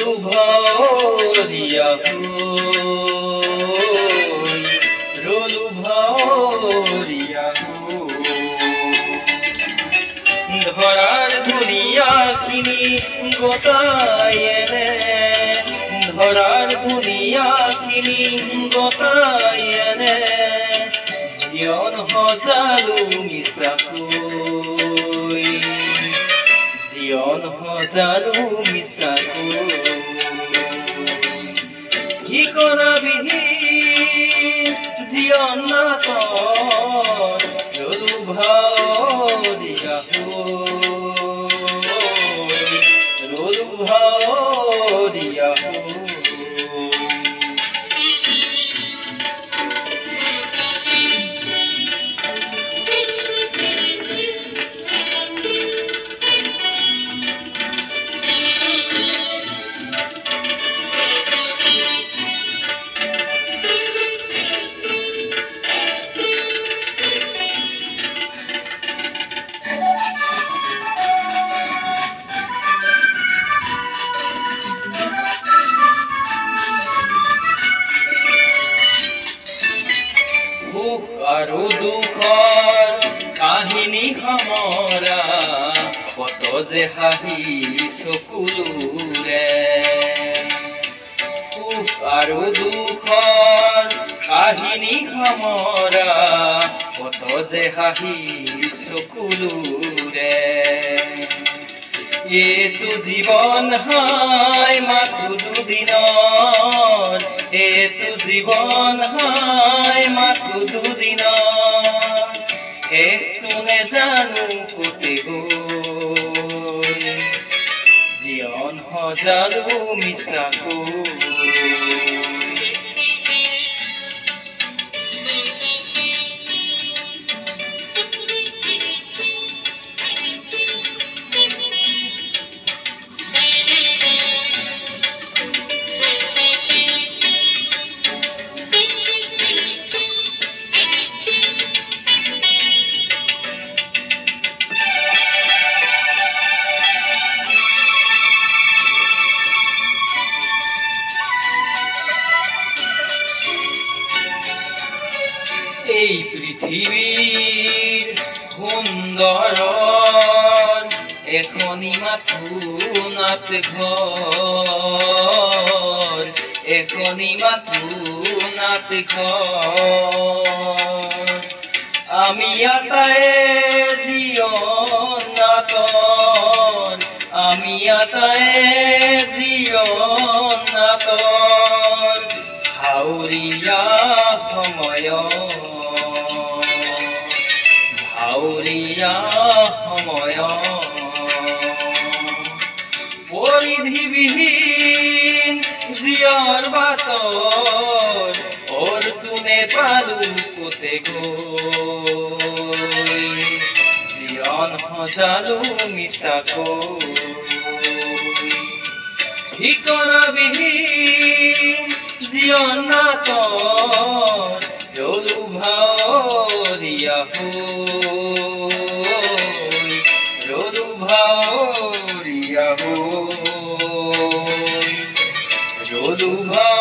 ৰলো ভাৱৰীয়া ৰলো ভাৱৰীয়া ধৰাৰ ধুনীয়াখিনি গোটাই এনে ধৰাৰ ধুনীয়াখিনি গোটাই এনে জীৱন সজালো মিছাকৈ জীৱন সজালো মিছাকৈ ঠিকনাবিহীন জীৱন নাটৰ ৰলো ভাৱৰীয়া ৰলো ভাৱৰীয়া সুখ আৰু দুখৰ কাহিনী সামৰা কত যে হাঁহি চকুলোৰে সুখ আৰু দুখৰ কাহিনী সামৰা কত যে হাঁহি চকুলোৰে এইটো জীৱন হাই মাথো দুদিনৰ এইটো জীৱন হাই মাথো দুদিনৰ শেষটো নেজানো কতে গৈ জীৱন সজালো মিছাকৈ এই পৃথিৱীৰ সুন্দৰ এখনি মাথো নাট ঘৰ এখনি মাথো নাট ঘৰ আমি আটায়ে জীৱন নাটৰ আমি আটায়ে জীৱন নাটৰ ভাৱৰীয়া সময় ভাৱৰীয়া সময় পৰিধিবিহীন জীয়ৰ বাটৰ অৰ্তুনে পালো কতে গৈ জীৱন সজালো মিছাকৈ ঠিকনাবিহীন জীৱন নাটৰ ৰলো ভাৱৰীয়া ৰলো ভাৱৰীয়া ৰলো ভাৱৰীয়া